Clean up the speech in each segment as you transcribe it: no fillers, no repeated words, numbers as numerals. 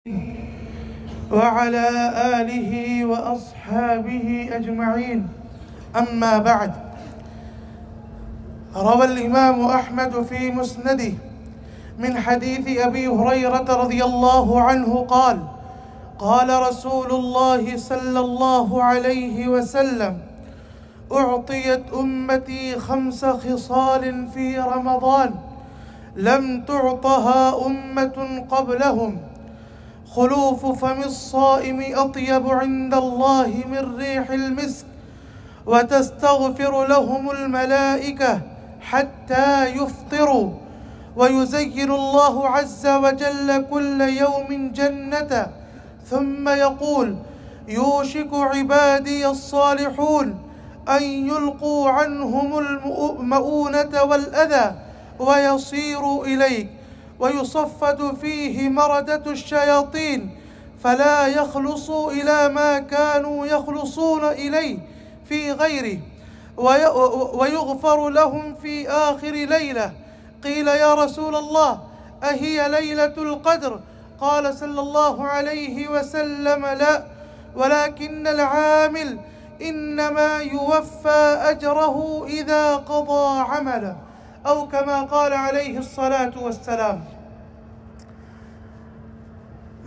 وعلى آله وأصحابه أجمعين. أما بعد، روى الإمام أحمد في مسنده من حديث أبي هريرة رضي الله عنه قال: قال رسول الله صلى الله عليه وسلم: أعطيت أمتي 5 خصال في رمضان لم تعطها أمة قبلهم: خلوف فم الصائم أطيب عند الله من ريح المسك، وتستغفر لهم الملائكة حتى يفطروا، ويزين الله عز وجل كل يوم جنة، ثم يقول: يوشك عبادي الصالحون أن يلقوا عنهم المؤونة والأذى ويصيروا إليك، ويصفد فيه مردة الشياطين فلا يخلصوا إلى ما كانوا يخلصون إليه في غيره، ويغفر لهم في آخر ليلة. قيل: يا رسول الله، أهي ليلة القدر؟ قال صلى الله عليه وسلم: لا، ولكن العامل إنما يوفى أجره إذا قضى عمله، أو كما قال عليه الصلاة والسلام۔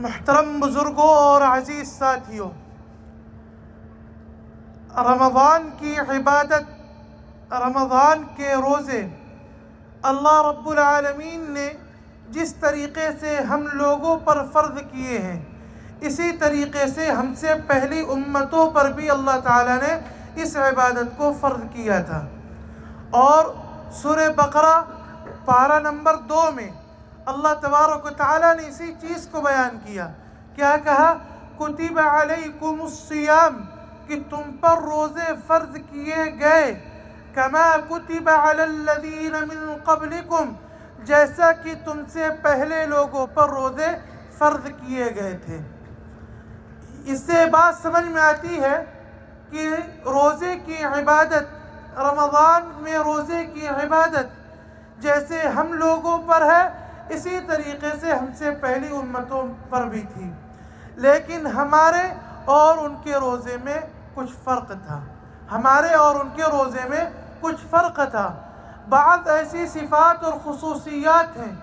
محترم بزرگوں اور عزیز ساتھیوں، رمضان کی عبادت، رمضان کے روزے اللہ رب العالمین نے جس طریقے سے ہم لوگوں پر فرض کیے ہیں، اسی طریقے سے ہم سے پہلی امتوں پر بھی اللہ تعالیٰ نے اس عبادت کو فرض کیا تھا۔ اور سورہ بقرہ پارہ نمبر 2 میں اللہ تبارک و تعالیٰ نے اسی چیز کو بیان کیا۔ کیا کہا؟ کتب علیکم الصیام، کہ تم پر روزے فرض کیے گئے، کما کتب علی الذین من قبلکم، جیسا کہ تم سے پہلے لوگوں پر روزے فرض کیے گئے تھے۔ اس سے بات سمجھ میں آتی ہے کہ روزے کی عبادت، رمضان میں روزے کی عبادت جیسے ہم لوگوں پر ہے، اسی طریقے سے ہم سے پہلی امتوں پر بھی تھی، لیکن ہمارے اور ان کے روزے میں کچھ فرق تھا۔ ہمارے اور ان کے روزے میں کچھ فرق تھا۔ بعض ایسی صفات اور خصوصیات ہیں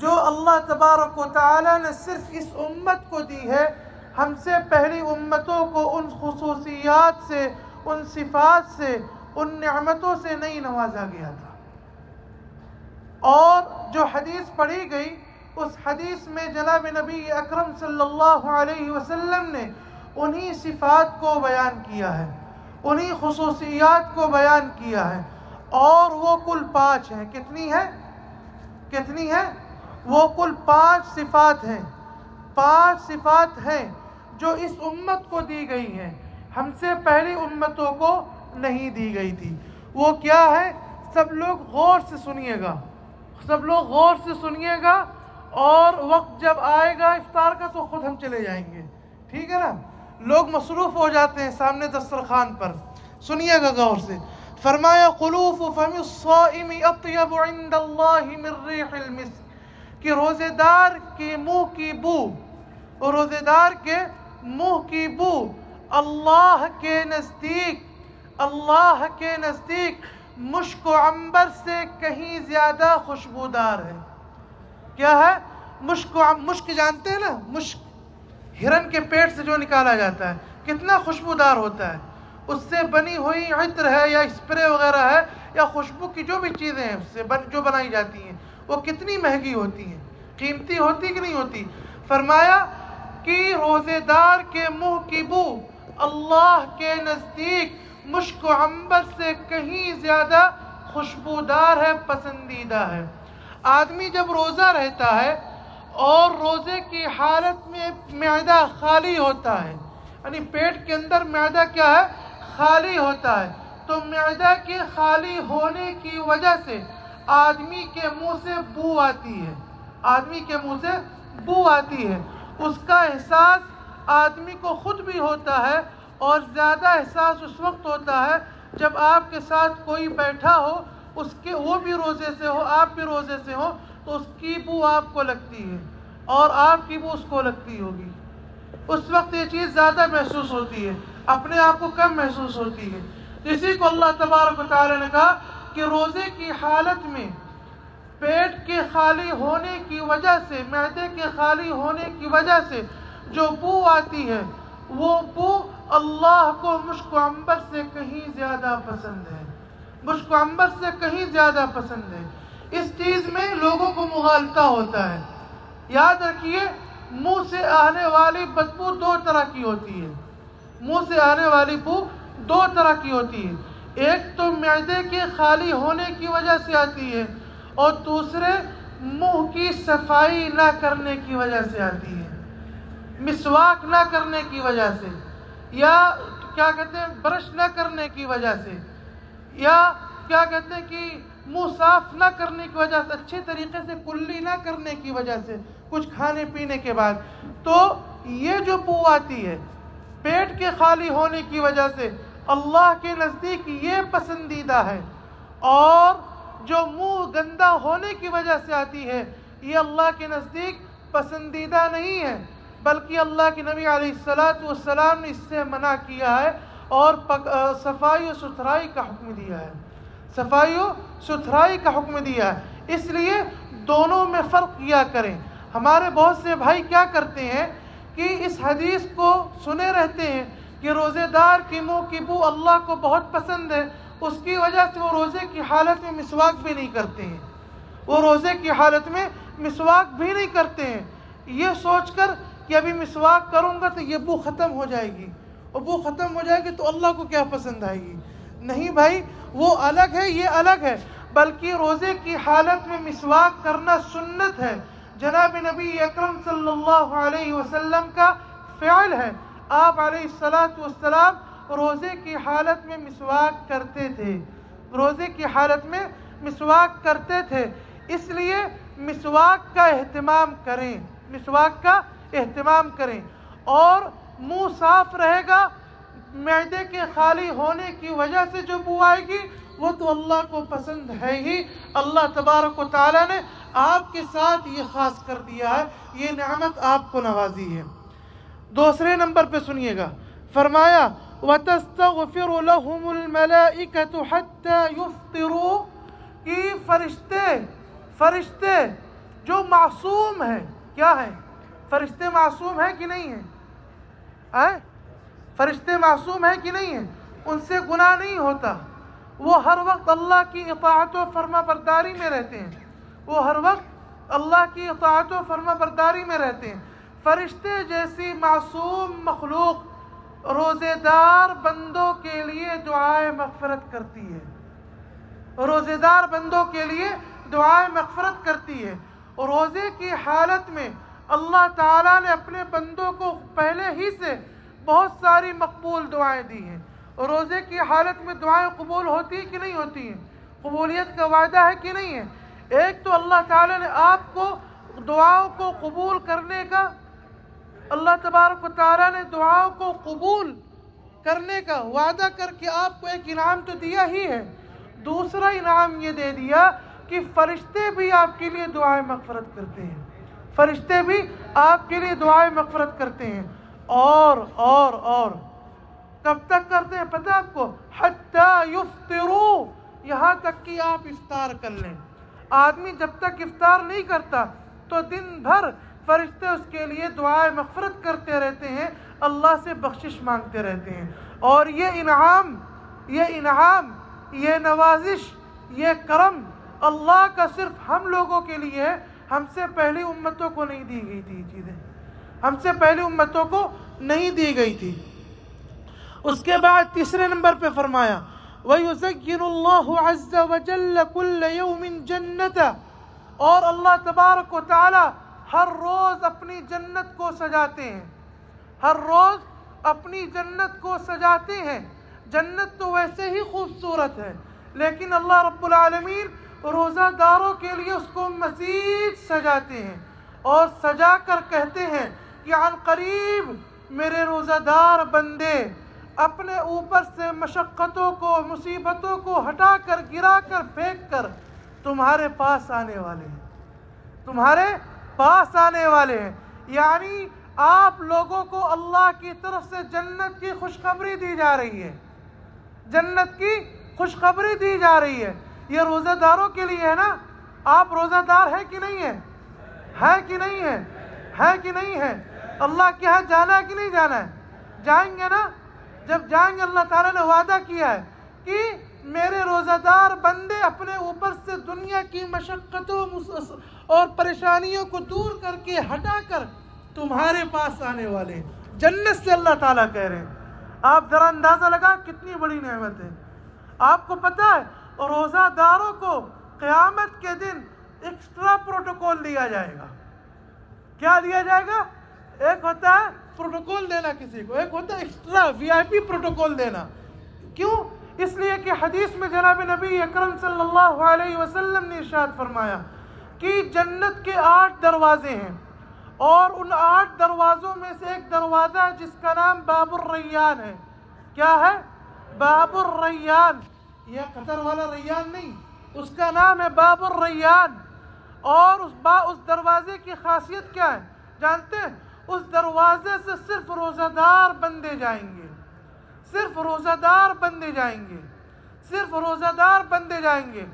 جو اللہ تبارک و تعالیٰ نے صرف اس امت کو دی ہے، ہم سے پہلی امتوں کو ان خصوصیات سے، ان صفات سے، ان نعمتوں سے نہیں نوازا گیا تھا۔ اور جو حدیث پڑھی گئی، اس حدیث میں جناب نبی اکرم صلی اللہ علیہ وسلم نے انہی صفات کو بیان کیا ہے، انہی خصوصیات کو بیان کیا ہے، اور وہ کل 5 ہیں۔ کتنی ہیں؟ وہ کل 5 صفات ہیں۔ 5 صفات ہیں جو اس امت کو دی گئی ہیں، ہم سے پہلی امتوں کو نہیں دی گئی تھی۔ وہ کیا ہے؟ سب لوگ غور سے سنیے گا، سب لوگ غور سے سنیے گا، اور وقت جب آئے گا افطار کا تو خود ہم چلے جائیں گے، ٹھیک ہے نا؟ لوگ مصروف ہو جاتے ہیں سامنے دسترخوان پر، سنیے گا غور سے۔ فرمایا: خلوف فم الصائم اطیب عند اللہ من ریح المسک، کہ روزے دار کے منہ کی بو، روزے دار کے منہ کی بو اللہ کے نزدیک مشک و عنبر سے کہیں زیادہ خوشبودار ہے۔ کیا ہے؟ مشک جانتے ہیں نا؟ مشک ہرن کے پیٹ سے جو نکالا جاتا ہے، کتنا خوشبودار ہوتا ہے۔ اس سے بنی ہوئی عطر ہے یا اسپرے وغیرہ ہے یا خوشبو کی جو بھی چیزیں ہیں اس سے جو بنائی جاتی ہیں، وہ کتنی مہنگی ہوتی ہیں، قیمتی ہوتی کہ نہیں ہوتی؟ فرمایا کہ روزے دار کے منہ کی بو اللہ کے نزدیک مشک و عنبر سے کہیں زیادہ خوشبودار ہے، پسندیدہ ہے۔ آدمی جب روزہ رہتا ہے اور روزے کی حالت میں معدہ خالی ہوتا ہے، یعنی پیٹ کے اندر معدہ کیا ہے؟ خالی ہوتا ہے، تو معدہ کے خالی ہونے کی وجہ سے آدمی کے منہ سے بو آتی ہے، آدمی کے منہ سے بو آتی ہے۔ اس کا احساس آدمی کو خود بھی ہوتا ہے، اور زیادہ احساس اس وقت ہوتا ہے جب آپ کے ساتھ کوئی بیٹھا ہو، وہ بھی روزے سے ہو، آپ بھی روزے سے ہو، تو اس کی بو آپ کو لگتی ہے۔ اور آپ کی بو اس کو لگتی ہوگی، اس وقت یہ چیز زیادہ محسوس ہوتی ہے، اپنے آپ کو کم محسوس ہوتی ہے۔ اسی کو اللہ تبارک و تعالی نے کہا کہ روزے کی حالت میں پیٹ کے خالی ہونے کی وجہ سے، معدے کے خالی ہونے کی وجہ سے جو بو آتی ہے، وہ بو اللہ کو مشک و عنبر سے کہیں زیادہ پسند ہے، مشک و عنبر سے کہیں زیادہ پسند ہے۔ اس چیز میں لوگوں کو مغالطہ ہوتا ہے۔ یاد رکھیے، منہ سے آنے والی بدبو دو طرح کی ہوتی ہے، منہ سے آنے والی بو دو طرح کی ہوتی ہے، ایک تو معدے کے خالی ہونے کی وجہ سے آتی ہے، اور دوسرے منہ کی صفائی نہ کرنے کی وجہ سے آتی ہے، مسواک نہ کرنے کی وجہ سے، یا کیا کہتے ہیں برش نہ کرنے کی وجہ سے، یا کیا کہتے ہیں کہ منہ صاف نہ کرنے کی وجہ سے، اچھے طریقے سے کلی نہ کرنے کی وجہ سے، کچھ کھانے پینے کے بعد، تو یہ جو بو آتی ہے پیٹ کے خالی ہونے کی وجہ سے اللہ کے نزدیک یہ پسندیدہ ہے، اور جو منہ گندا ہونے کی وجہ سے آتی ہے یہ اللہ کے نزدیک پسندیدہ نہیں ہے، بلکہ اللہ کے نبی علیہ السلام نے اس سے منع کیا ہے اور صفائی و ستھرائی کا حکم دیا ہے، صفائی و ستھرائی کا حکم دیا ہے۔ اس لیے دونوں میں فرق کیا کریں۔ ہمارے بہت سے بھائی کیا کرتے ہیں کہ اس حدیث کو سنے رہتے ہیں کہ روزے دار کی منہ کی بو اللہ کو بہت پسند ہے، اس کی وجہ سے وہ روزے کی حالت میں مسواک بھی نہیں کرتے ہیں، وہ روزے کی حالت میں مسواک بھی نہیں کرتے ہیں، یہ سوچ کر کہ ابھی مسواک کروں گا تو یہ بو ختم ہو جائے گی، اور بو ختم ہو جائے گی تو اللہ کو کیا پسند آئے گی۔ نہیں بھائی، وہ الگ ہے، یہ الگ ہے، بلکہ روزے کی حالت میں مسواک کرنا سنت ہے، جناب نبی اکرم صلی اللہ علیہ وسلم کا فعل ہے۔ آپ علیہ السلام روزے کی حالت میں مسواک کرتے تھے، روزے کی حالت میں مسواک کرتے تھے، اس لیے مسواک کا اہتمام کریں، مسواک کا اہتمام کریں، اور منہ صاف رہے گا۔ معدے کے خالی ہونے کی وجہ سے جو بو آئے گی وہ تو اللہ کو پسند ہے ہی، اللہ تبارک و تعالی نے آپ کے ساتھ یہ خاص کر دیا ہے، یہ نعمت آپ کو نوازی ہے۔ دوسرے نمبر پہ سنیے گا، فرمایا وَتَسْتَغْفِرُ لَهُمُ الْمَلَائِكَةُ حَتَّى يُفْطِرُوا، کہ فرشتے جو معصوم ہیں، کیا ہیں؟ فرشتے معصوم ہیں کہ نہیں ہیں؟ فرشتے معصوم ہیں کہ نہیں ہیں؟ ان سے گناہ نہیں ہوتا، وہ ہر وقت اللہ کی اطاعت و فرما برداری میں رہتے ہیں، وہ ہر وقت اللہ کی اطاعت و فرما برداری میں رہتے ہیں۔ فرشتے جیسی معصوم مخلوق روزے دار بندوں کے لیے دعائے مغفرت کرتی ہے، روزے دار بندوں کے لیے دعائے مغفرت کرتی ہے۔ اور روزے کی حالت میں اللہ تعالیٰ نے اپنے بندوں کو پہلے ہی سے بہت ساری مقبول دعائیں دی ہیں، اور روزے کی حالت میں دعائیں قبول ہوتی ہیں کہ نہیں ہوتی ہیں؟ قبولیت کا وعدہ ہے کہ نہیں ہے؟ ایک تو اللہ تعالیٰ نے آپ کو دعاؤں کو قبول کرنے کا، اللہ تبارک و تعالیٰ نے دعاؤں کو قبول کرنے کا وعدہ کر کے آپ کو ایک انعام تو دیا ہی ہے، دوسرا انعام یہ دے دیا کہ فرشتے بھی آپ کے لیے دعائیں مغفرت کرتے ہیں، فرشتے بھی آپ کے لیے دعائیں مغفرت کرتے ہیں۔ اور کب تک کرتے ہیں پتہ آپ کو؟ حَتَّى يُفْطِرُوا، یہاں تک کہ آپ افطار کر لیں۔ آدمی جب تک افطار نہیں کرتا تو دن بھر فرشتے اس کے لیے دعائیں مغفرت کرتے رہتے ہیں، اللہ سے بخشش مانگتے رہتے ہیں۔ اور یہ انعام، یہ نوازش، یہ کرم اللہ کا صرف ہم لوگوں کے لیے ہے، ہم سے پہلی امتوں کو نہیں دی گئی تھی، چیزیں ہم سے پہلی امتوں کو نہیں دی گئی تھی۔ اس کے بعد تیسرے نمبر پہ فرمایا وَيُزَيِّنُ اللَّهُ عَزَّ وَجَلَّ كُلَّ يَوْمٍ جَنَّةً، اور اللہ تبارک و تعالی ہر روز اپنی جنت کو سجاتے ہیں، ہر روز اپنی جنت کو سجاتے ہیں۔ جنت تو ویسے ہی خوبصورت ہے، لیکن اللہ رب العالمین روزہ داروں کے لیے اس کو مزید سجاتے ہیں، اور سجا کر کہتے ہیں کہ عن قریب میرے روزہ دار بندے اپنے اوپر سے مشقتوں کو، مصیبتوں کو ہٹا کر، گرا کر، پھینک کر تمہارے پاس آنے والے ہیں، تمہارے پاس آنے والے ہیں، یعنی آپ لوگوں کو اللہ کی طرف سے جنت کی خوشخبری دی جا رہی ہے، جنت کی خوشخبری دی جا رہی ہے۔ یہ روزہ داروں کے لیے ہے نا؟ آپ روزہ دار ہے کہ نہیں ہے؟ ہے کہ نہیں ہے؟ ہے کہ نہیں ہے؟ اللہ کے ہاں جانا ہے کہ نہیں جانا ہے؟ جائیں گے نا؟ جب جائیں گے اللہ تعالیٰ نے وعدہ کیا ہے کہ میرے روزہ دار بندے اپنے اوپر سے دنیا کی مشقتوں اور پریشانیوں کو دور کر کے ہٹا کر تمہارے پاس آنے والے ہیں، جنت سے اللہ تعالیٰ کہہ رہے ہیں۔ آپ ذرا اندازہ لگا کتنی بڑی نعمت ہے۔ آپ کو پتہ ہے روزہ داروں کو قیامت کے دن ایکسٹرا پروٹوکول دیا جائے گا۔ کیا دیا جائے گا؟ ایک ہوتا ہے پروٹوکول دینا کسی کو، ایک ہوتا ہے ایکسٹرا VIP پروٹوکول دینا۔ کیوں؟ اس لیے کہ حدیث میں جناب نبی اکرم صلی اللہ علیہ وسلم نے ارشاد فرمایا کہ جنت کے 8 دروازے ہیں، اور ان 8 دروازوں میں سے ایک دروازہ ہے جس کا نام باب الریان ہے۔ کیا ہے؟ باب الریان۔ یہ قطر والا ریان نہیں، اس کا نام ہے باب الریان۔ اور اس دروازے کی خاصیت کیا ہے جانتے ہیں؟ اس دروازے سے صرف روزہ دار بندے جائیں گے، صرف روزہ دار بندے جائیں گے، صرف روزہ دار بندے جائیں گے۔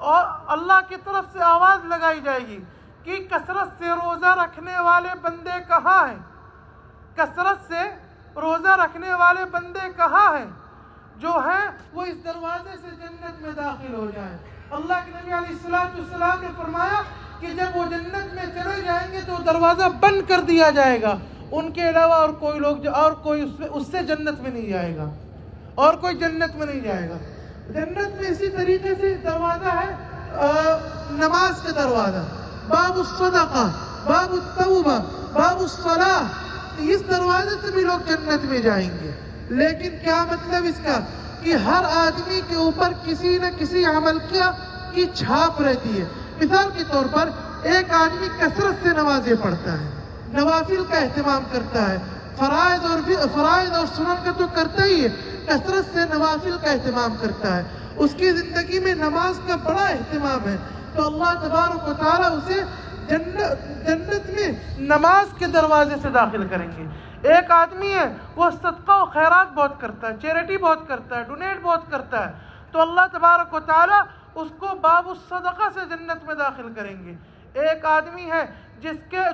اور اللہ کی طرف سے آواز لگائی جائے گی کہ کثرت سے روزہ رکھنے والے بندے کہاں ہیں؟ کثرت سے روزہ رکھنے والے بندے کہاں ہیں؟ جو ہیں وہ اس دروازے سے جنت میں داخل ہو جائیں۔ اللہ کے نبی علیہ السلام نے فرمایا کہ جب وہ جنت میں چلے جائیں گے تو دروازہ بند کر دیا جائے گا، ان کے علاوہ اور کوئی لوگ اور کوئی اس سے جنت میں نہیں جائے گا، اور کوئی جنت میں نہیں جائے گا۔ جنت میں اسی طریقے سے دروازہ ہے نماز کا دروازہ، باب الصدقہ، باب التوبہ، باب الصلاۃ۔ اس دروازے سے بھی لوگ جنت میں جائیں گے۔ لیکن کیا مطلب اس کا؟ کہ ہر آدمی کے اوپر کسی نہ کسی عمل کی چھاپ رہتی ہے۔ مثال کے طور پر ایک آدمی کثرت سے نمازیں پڑھتا ہے، نوافل کا اہتمام کرتا ہے، فرائض اور سنن کا تو کرتا ہی ہے، کثرت سے نوافل کا اہتمام کرتا ہے، اس کی زندگی میں نماز کا بڑا اہتمام ہے، تو اللہ تبارک و تعالیٰ اسے جنت میں نماز کے دروازے سے داخل کریں گے۔ ایک آدمی ہے وہ صدقہ و خیرات بہت کرتا ہے، چیریٹی بہت کرتا ہے، ڈونیٹ بہت کرتا ہے، تو اللہ تبارک و تعالیٰ اس کو باب الصدقہ سے جنت میں داخل کریں گے۔ ایک آدمی ہے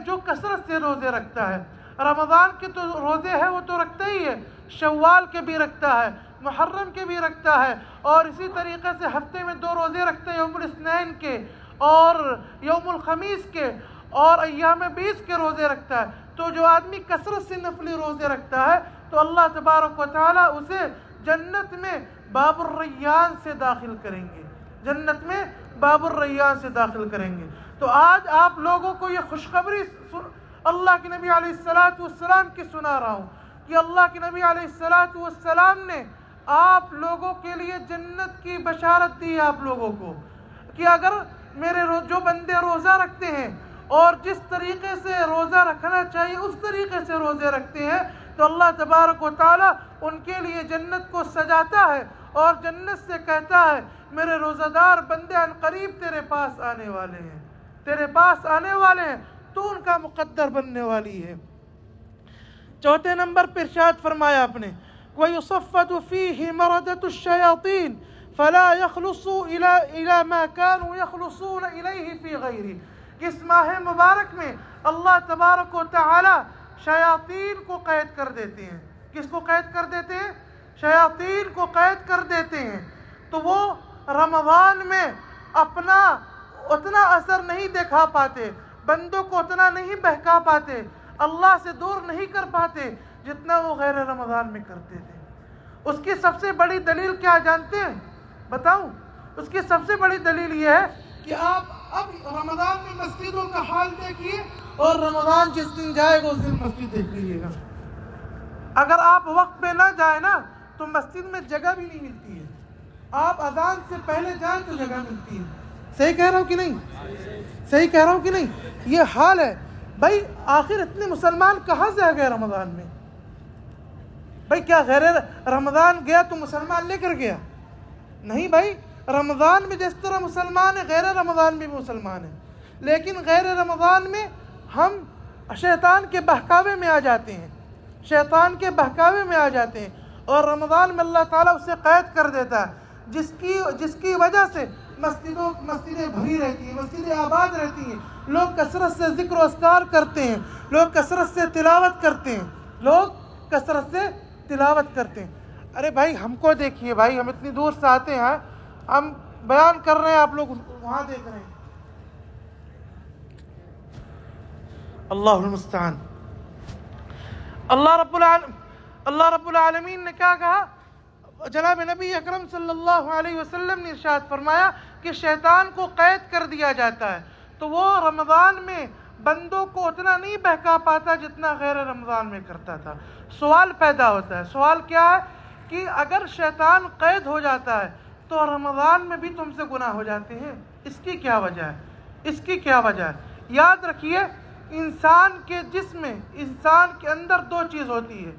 جو کثرت سے روزے رکھتا ہے، رمضان کے تو روزے ہیں وہ تو رکھتا ہی ہے، شوال کے بھی رکھتا ہے، محرم کے بھی رکھتا ہے، اور اسی طریقے سے ہفتے میں 2 روزے رکھتا ہے، یوم الاثنین کے اور یوم الخمیس کے، اور ایام 20 کے روزے رکھتا ہے۔ تو جو آدمی کثرت سے نفلی روزے رکھتا ہے تو اللہ تبارک و تعالیٰ اسے جنت میں باب الریان سے داخل کریں گے، جنت میں باب الریان سے داخل کریں گے۔ تو آج آپ لوگوں کو یہ خوشخبری اللہ کے نبی علیہ السلام کی سنا رہا ہوں کہ اللہ کے نبی علیہ السلام نے آپ لوگوں کے لیے جنت کی بشارت دی آپ لوگوں کو کہ اگر میرے جو بندے روزہ رکھتے ہیں اور جس طریقے سے روزہ رکھنا چاہیے اس طریقے سے روزے رکھتے ہیں تو اللہ تبارک و تعالیٰ ان کے لیے جنت کو سجاتا ہے اور جنت سے کہتا ہے میرے روزہ دار بندے ان قریب تیرے پاس آنے والے ہیں، تیرے پاس آنے والے ہیں، تو ان کا مقدر بننے والی ہے۔ چوتھے نمبر پر ارشاد فرمایا آپ نے وَيُصَفَّدُ فِيهِ مَرَدَةُ الشَّيَاطِينِ فَلَا يَخْلُصُوا إِلَى مَا كَانُوا يَخْلُصُونَ إِلَيْهِ فِي غَيْرِهِ۔ اس ماہ مبارک میں اللہ تبارک و تعالی شیاطین کو قید کر دیتے ہیں۔ کس کو قید کر دیتے ہیں؟ شیاطین کو قید کر دیتے ہیں، تو وہ رمضان میں اپنا اتنا اثر نہیں دکھا پاتے، بندوں کو اتنا نہیں بہکا پاتے، اللہ سے دور نہیں کر پاتے جتنا وہ غیر رمضان میں کرتے تھے۔ اس کی سب سے بڑی دلیل کیا جانتے ہیں؟ بتاؤں؟ اس کی سب سے بڑی دلیل یہ ہے کہ آپ اب رمضان میں مسجدوں کا حال دیکھیے اور رمضان جس دن جائے گا اس دن مسجد دیکھ لیجیے گا۔ اگر آپ وقت پہ نہ جائیں نا تو مسجد میں جگہ بھی نہیں ملتی ہے، آپ اذان سے پہلے جائیں تو جگہ ملتی ہے۔ صحیح کہہ رہا ہوں کہ نہیں؟ صحیح کہہ رہا ہوں کہ نہیں؟ یہ حال ہے بھائی۔ آخر اتنے مسلمان کہاں سے آ گئے رمضان میں؟ بھائی کیا غیر رمضان گیا تو مسلمان لے کر گیا؟ نہیں بھائی، رمضان میں جس طرح مسلمان ہے غیر رمضان میں بھی مسلمان ہے، لیکن غیر رمضان میں ہم شیطان کے بہکاوے میں آ جاتے ہیں، شیطان کے بہکاوے میں آ جاتے ہیں، اور رمضان میں اللہ تعالیٰ اسے قید کر دیتا ہے، جس کی وجہ سے مسجدیں بھری رہتی ہیں، مسجدیں آباد رہتی ہیں، لوگ کثرت سے ذکر و اذکار کرتے ہیں، لوگ کثرت سے تلاوت کرتے ہیں، لوگ کثرت سے تلاوت کرتے ہیں۔ ارے بھائی ہم کو دیکھیے بھائی، ہم اتنی دور سے آتے ہیں، ہم بیان کر رہے ہیں، آپ لوگ وہاں دیکھ رہے ہیں۔ اللہ المستعان۔ اللہ رب العالمین نے کیا کہا؟ جناب نبی اکرم صلی اللہ علیہ وسلم نے ارشاد فرمایا کہ شیطان کو قید کر دیا جاتا ہے، تو وہ رمضان میں بندوں کو اتنا نہیں بہکا پاتا جتنا غیر رمضان میں کرتا تھا۔ سوال پیدا ہوتا ہے، سوال کیا ہے کہ اگر شیطان قید ہو جاتا ہے تو رمضان میں بھی تم سے گناہ ہو جاتے ہیں، اس کی کیا وجہ ہے؟ اس کی کیا وجہ ہے؟ یاد رکھیے، انسان کے جسم میں، انسان کے اندر دو چیز ہوتی ہے،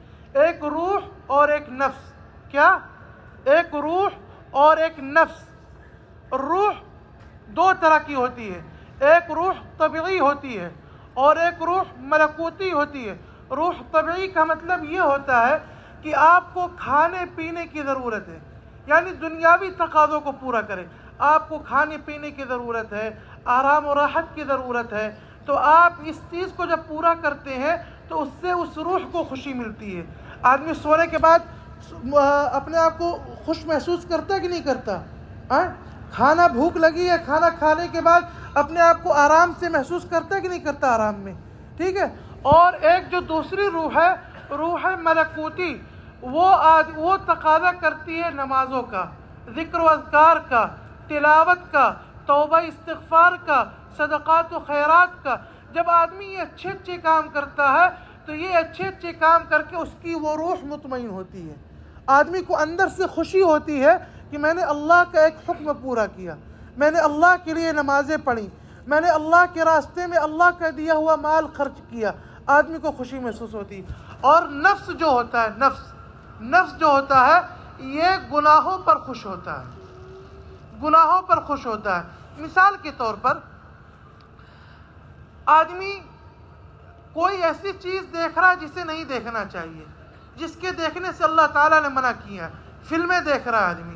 ایک روح اور ایک نفس۔ کیا؟ ایک روح اور ایک نفس۔ روح دو طرح کی ہوتی ہے، ایک روح طبعی ہوتی ہے اور ایک روح ملکوتی ہوتی ہے۔ روح طبعی کا مطلب یہ ہوتا ہے کہ آپ کو کھانے پینے کی ضرورت ہے، یعنی دنیاوی تقاضوں کو پورا کرے۔ آپ کو کھانے پینے کی ضرورت ہے، آرام و راحت کی ضرورت ہے، تو آپ اس چیز کو جب پورا کرتے ہیں تو اس سے اس روح کو خوشی ملتی ہے۔ آدمی سونے کے بعد اپنے آپ کو خوش محسوس کرتا ہے کہ نہیں کرتا؟ کھانا بھوک لگی ہے، کھانا کھانے کے بعد اپنے آپ کو آرام سے محسوس کرتا ہے کہ نہیں کرتا؟ آرام میں، ٹھیک ہے۔ اور ایک جو دوسری روح ہے، روح ملکوتی، وہ تقاضا کرتی ہے نمازوں کا، ذکر و اذکار کا، تلاوت کا، توبہ استغفار کا، صدقات و خیرات کا۔ جب آدمی یہ اچھے اچھے کام کرتا ہے تو یہ اچھے اچھے کام کر کے اس کی وہ روح مطمئن ہوتی ہے، آدمی کو اندر سے خوشی ہوتی ہے کہ میں نے اللہ کا ایک حکم پورا کیا، میں نے اللہ کے لیے نمازیں پڑھی، میں نے اللہ کے راستے میں اللہ کا دیا ہوا مال خرچ کیا، آدمی کو خوشی محسوس ہوتی ہے۔ اور نفس جو ہوتا ہے، نفس جو ہوتا ہے، یہ گناہوں پر خوش ہوتا ہے، گناہوں پر خوش ہوتا ہے۔ مثال کے طور پر آدمی کوئی ایسی چیز دیکھ رہا ہے جسے نہیں دیکھنا چاہیے، جس کے دیکھنے سے اللہ تعالیٰ نے منع کیا ہے۔ فلمیں دیکھ رہا ہے آدمی،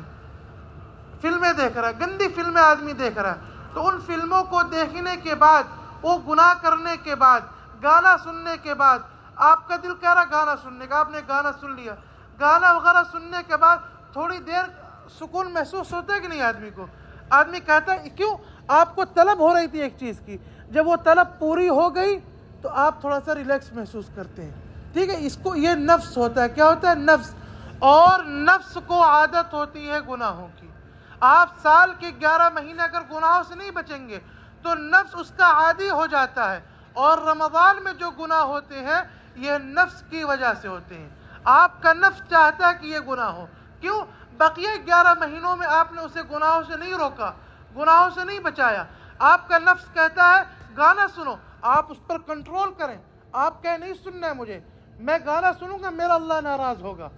فلمیں دیکھ رہا ہے، گندی فلمیں آدمی دیکھ رہا ہے، تو ان فلموں کو دیکھنے کے بعد، وہ گناہ کرنے کے بعد، گانا سننے کے بعد، آپ کا دل کہہ رہا گانا سننے کا، آپ نے گانا سن لیا، گانا وغیرہ سننے کے بعد تھوڑی دیر سکون محسوس ہوتا ہے کہ نہیں آدمی کو؟ آدمی کہتا ہے کیوں؟ آپ کو طلب ہو رہی تھی ایک چیز کی، جب وہ طلب پوری ہو گئی تو آپ تھوڑا سا ریلیکس محسوس کرتے ہیں، ٹھیک ہے۔ اس کو یہ نفس ہوتا ہے، کیا ہوتا ہے؟ نفس۔ اور نفس کو عادت ہوتی ہے گناہوں کی۔ آپ سال کے 11 مہینے اگر گناہوں سے نہیں بچیں گے تو نفس اس کا عادی ہو جاتا ہے، اور رمضان میں جو گناہ ہوتے ہیں یہ نفس کی وجہ سے ہوتے ہیں۔ آپ کا نفس چاہتا ہے کہ یہ گناہ ہو، کیوں؟ بقیہ 11 مہینوں میں آپ نے اسے گناہوں سے نہیں روکا، گناہوں سے نہیں بچایا۔ آپ کا نفس کہتا ہے گانا سنو، آپ اس پر کنٹرول کریں، آپ کہیں نہیں سننا ہے مجھے، میں گانا سنوں گا میرا اللہ ناراض ہوگا۔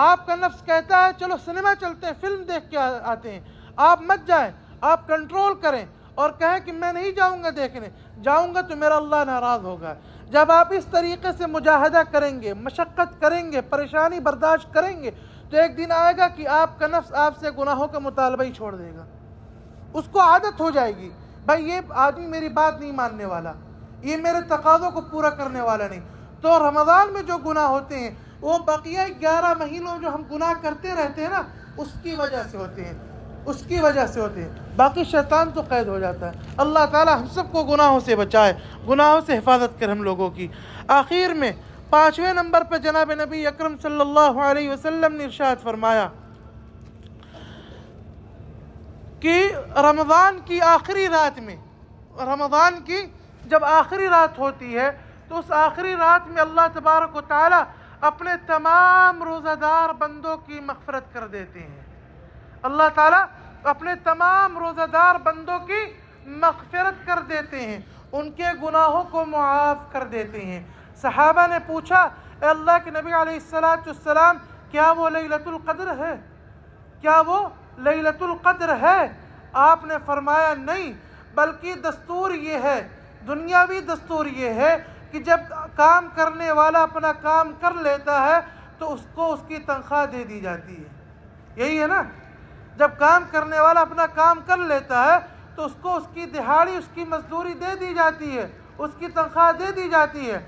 آپ کا نفس کہتا ہے چلو سنیما چلتے ہیں، فلم دیکھ کے آتے ہیں، آپ مت جائیں، آپ کنٹرول کریں اور کہیں کہ میں نہیں جاؤں گا دیکھنے، جاؤں گا تو میرا اللہ ناراض ہوگا۔ جب آپ اس طریقے سے مجاہدہ کریں گے، مشقت کریں گے، پریشانی برداشت کریں گے، تو ایک دن آئے گا کہ آپ کا نفس آپ سے گناہوں کا مطالبہ ہی چھوڑ دے گا، اس کو عادت ہو جائے گی، بھائی یہ آدمی میری بات نہیں ماننے والا، یہ میرے تقاضوں کو پورا کرنے والا نہیں۔ تو رمضان میں جو گناہ ہوتے ہیں وہ بقیہ 11 مہینوں جو ہم گناہ کرتے رہتے ہیں نا، اس کی وجہ سے ہوتے ہیں، اس کی وجہ سے ہوتے ہیں، باقی شیطان تو قید ہو جاتا ہے۔ اللہ تعالی ہم سب کو گناہوں سے بچائے، گناہوں سے حفاظت کرے ہم لوگوں کی۔ آخر میں 5ویں نمبر پہ جناب نبی اکرم صلی اللہ علیہ وسلم نے ارشاد فرمایا کہ رمضان کی آخری رات میں، رمضان کی جب آخری رات ہوتی ہے تو اس آخری رات میں اللہ تبارک و تعالی اپنے تمام روزہ دار بندوں کی مغفرت کر دیتے ہیں۔ اللہ تعالیٰ اپنے تمام روزہ دار بندوں کی مغفرت کر دیتے ہیں، ان کے گناہوں کو معاف کر دیتے ہیں۔ صحابہ نے پوچھا اے اللہ کے نبی علیہ السلام، کیا وہ لیلۃ القدر ہے؟ کیا وہ لیلۃ القدر ہے؟ آپ نے فرمایا نہیں، بلکہ دستور یہ ہے دنیاوی دستور یہ ہے کہ جب کام کرنے والا اپنا کام کر لیتا ہے تو اس کو اس کی تنخواہ دے دی جاتی ہے. یہی ہے نا, جب کام کرنے والا اپنا کام کر لیتا ہے تو اس کو اس کی دہاڑی, اس کی مزدوری دے دی جاتی ہے, اس کی تنخواہ دے دی جاتی ہے.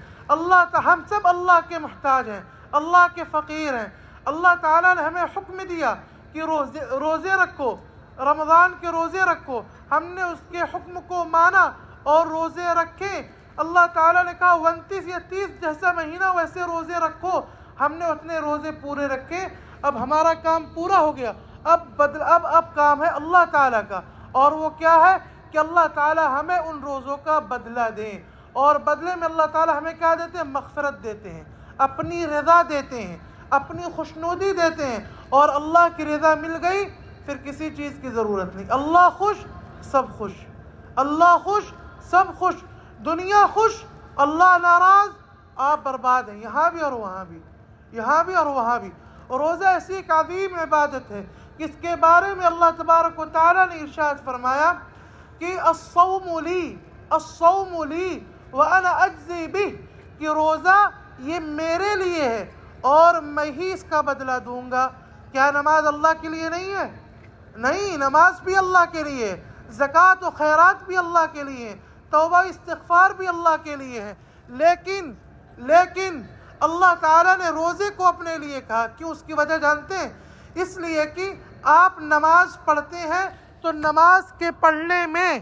ہم سب اللہ کے محتاج ہیں, اللہ کے فقیر ہیں. اللہ تعالیٰ نے ہمیں حکم دیا کہ روزے رکھو, رمضان کے روزے رکھو. ہم نے اس کے حکم کو مانا اور روزے رکھے. اللہ تعالیٰ نے کہا 29 یا 30 جیسا مہینہ ویسے روزے رکھو. ہم نے اتنے روزے پورے رکھے. اب ہمارا کام پورا ہو گیا. اب کام ہے اللہ تعالیٰ کا, اور وہ کیا ہے کہ اللہ تعالیٰ ہمیں ان روزوں کا بدلہ دیں, اور بدلے میں اللہ تعالیٰ ہمیں کیا دیتے ہیں؟ مغفرت دیتے ہیں, اپنی رضا دیتے ہیں, اپنی خوشنودی دیتے ہیں. اور اللہ کی رضا مل گئی پھر کسی چیز کی ضرورت نہیں. اللہ خوش سب خوش, اللہ خوش سب خوش. دنیا خوش, اللہ ناراض, آپ برباد ہیں, یہاں بھی اور وہاں بھی, یہاں بھی اور وہاں بھی. روزہ ایسی ایک عظیم عبادت ہے جس کے بارے میں اللہ تبارک و تعالیٰ نے ارشاد فرمایا کہ الصوم لی وانا اجزی بہ, کہ روزہ یہ میرے لیے ہے اور میں ہی اس کا بدلہ دوں گا. کیا نماز اللہ کے لیے نہیں ہے؟ نہیں, نماز بھی اللہ کے لیے, زکوٰۃ و خیرات بھی اللہ کے لیے, توبہ استغفار بھی اللہ کے لیے ہے. لیکن اللہ تعالیٰ نے روزے کو اپنے لیے کہا. کیوں؟ اس کی وجہ جانتے ہیں؟ اس لیے کہ آپ نماز پڑھتے ہیں تو نماز کے پڑھنے میں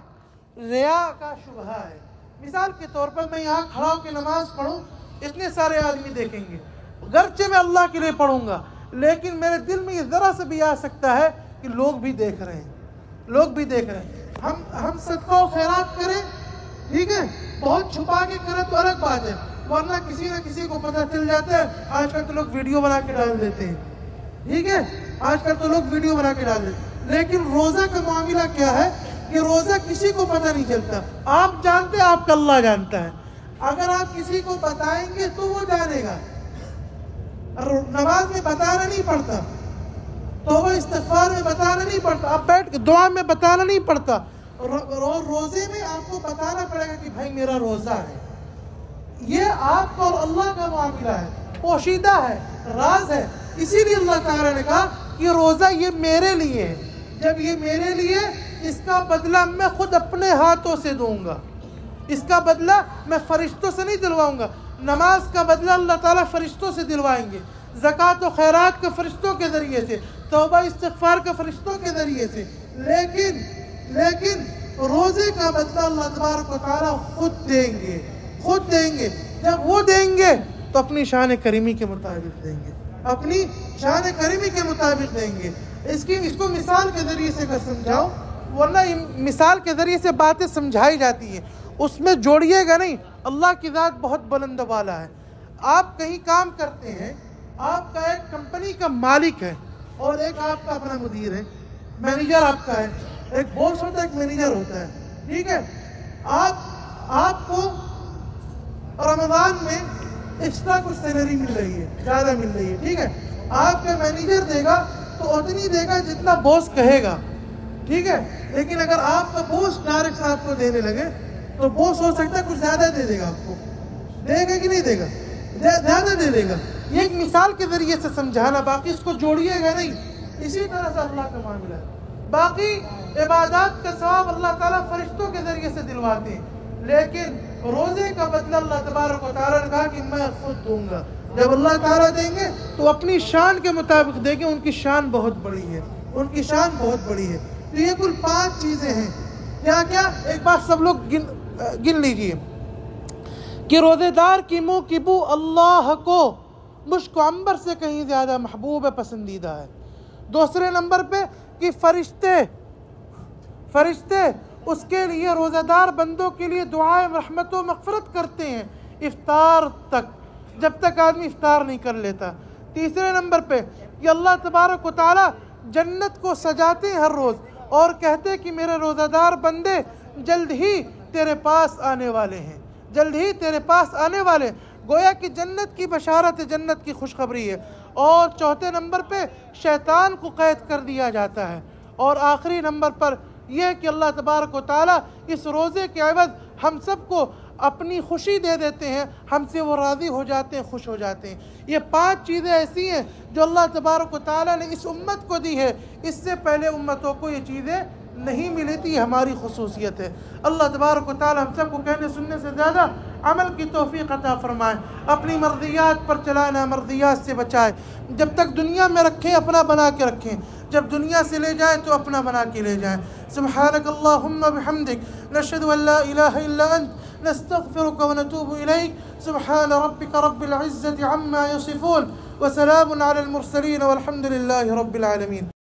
ریا کا شبہ ہے. مثال کے طور پر میں یہاں کھڑا ہو کے نماز پڑھوں, اتنے سارے آدمی دیکھیں گے, گرچہ میں اللہ کے لیے پڑھوں گا لیکن میرے دل میں یہ ذرا سے بھی آ سکتا ہے کہ لوگ بھی دیکھ رہے ہیں, لوگ بھی دیکھ رہے ہیں. ہم صدقہ و خیرات کریں, ٹھیک ہے, بہت چھپا کے کریں تو الگ بات ہے, ورنہ کسی نہ کسی کو پتہ چل جاتا ہے. آج کل تو لوگ ویڈیو بنا کے ڈال دیتے ہیں, ٹھیک ہے, آج کل تو لوگ ویڈیو بنا کے ڈال دیتے ہیں. لیکن روزہ کا معاملہ کیا ہے کہ روزہ کسی کو پتہ نہیں چلتا. آپ جانتے ہیں, آپ کا اللہ جانتا ہے. اگر آپ کسی کو بتائیں گے تو وہ جانے گا. نماز میں بتانا نہیں پڑتا, توبہ استغفار میں بتانا نہیں پڑتا, آپ بیٹھ کے دعا میں بتانا نہیں پڑتا. روزے میں آپ کو بتانا پڑے گا کہ بھائی میرا روزہ ہے. یہ آپ اور اللہ کا معاملہ ہے, پوشیدہ ہے, راز ہے. اسی لیے اللہ تعالیٰ نے کہا کہ روزہ یہ میرے لیے ہے. جب یہ میرے لیے, اس کا بدلہ میں خود اپنے ہاتھوں سے دوں گا. اس کا بدلہ میں فرشتوں سے نہیں دلواؤں گا. نماز کا بدلہ اللہ تعالیٰ فرشتوں سے دلوائیں گے, زکوٰۃ و خیرات کے فرشتوں کے ذریعے سے, توبہ استغفار کے فرشتوں کے ذریعے سے. لیکن روزے کا بدلہ اللہ تبارک و تعالیٰ خود دیں گے, خود دیں گے. جب وہ دیں گے تو اپنی شان کریمی کے مطابق دیں گے, اپنی شان کریمی کے مطابق دیں گے. اس کو مثال کے ذریعے سے اگر سمجھاؤ, ورنہ مثال کے ذریعے سے باتیں سمجھائی جاتی ہیں, اس میں جوڑیے گا نہیں. اللہ کی ذات بہت بلند والا ہے. آپ کہیں کام کرتے ہیں, آپ کا ایک کمپنی کا مالک ہے اور ایک آپ کا اپنا مدیر ہے, مینیجر آپ کا ہے. ایک باس ہوتا ہے, ایک مینیجر ہوتا ہے, ٹھیک ہے. آپ کو رمضان میں ایکسٹرا کچھ سیلری مل رہی ہے, زیادہ مل رہی ہے, ٹھیک ہے. آپ کا مینیجر دے گا تو اتنی دے گا جتنا باس کہے گا, ٹھیک ہے. لیکن اگر آپ کا باس ڈائریکٹ آپ کو دینے لگے تو باس ہو سکتا ہے کچھ زیادہ دے دے گا. آپ کو دے گا کہ نہیں دے گا؟ زیادہ دے دے گا. یہ ایک مثال کے ذریعے سے سمجھانا, باقی اس کو جوڑیے گا نہیں. اسی طرح سے اللہ کا معاملہ ہے. باقی عبادات کا ثواب اللہ تعالیٰ فرشتوں کے ذریعے سے دلواتے ہیں, لیکن روزے کا بدلہ اللہ تبارک و تعالیٰ نے کہا کہ میں خود دوں گا. جب اللہ تعالیٰ دیں گے تو اپنی شان کے مطابق دیں گے. ان کی شان بہت بڑی ہے, ان کی شان بہت بڑی ہے. تو یہ کل 5 چیزیں ہیں. کیا کیا؟ ایک بات سب لوگ گن لیجئے کہ روزے دار کی منہ کی بو اللہ کو مشک و عنبر سے کہیں زیادہ محبوب ہے, پسندیدہ ہے. دوسرے نمبر پہ کہ فرشتے اس کے لیے, روزہ دار بندوں کے لیے دعائیں رحمت و مغفرت کرتے ہیں افطار تک, جب تک آدمی افطار نہیں کر لیتا. تیسرے نمبر پہ کہ اللہ تبارک و تعالیٰ جنت کو سجاتے ہیں ہر روز اور کہتے کہ میرے روزہ دار بندے جلد ہی تیرے پاس آنے والے ہیں, جلد ہی تیرے پاس آنے والے. گویا کہ جنت کی بشارت ہے, جنت کی خوشخبری ہے. اور چوتھے نمبر پہ شیطان کو قید کر دیا جاتا ہے. اور آخری نمبر پر یہ کہ اللہ تبارک و تعالیٰ اس روزے کے عوض ہم سب کو اپنی خوشی دے دیتے ہیں، ہم سے وہ راضی ہو جاتے ہیں، خوش ہو جاتے ہیں۔ یہ 5 چیزیں ایسی ہیں جو اللہ تبارک و تعالیٰ نے اس امت کو دی ہے، اس سے پہلے امتوں کو یہ چیزیں نہیں ملی تھی، یہ ہماری خصوصیت ہے۔ اللہ تبارک و تعالیٰ ہم سب کو کہنے سننے سے زیادہ عمل کی توفیق عطا فرمائے، اپنی مرضیات پر چلانا، مرضیات سے بچائے۔ جب تک دنیا میں رکھیں اپنا بنا کے رکھیں، جب دنیا سے لے جائیں تو اپنا بنا کے لے جائیں۔ سبحانک اللہم بحمدک، نشہد ان لا الہ الا انت، نستغفرک ونتوب الیک۔ سبحان ربک رب العزة عما یصفون، وسلام علی المرسلین، والحمد للہ رب العالمین۔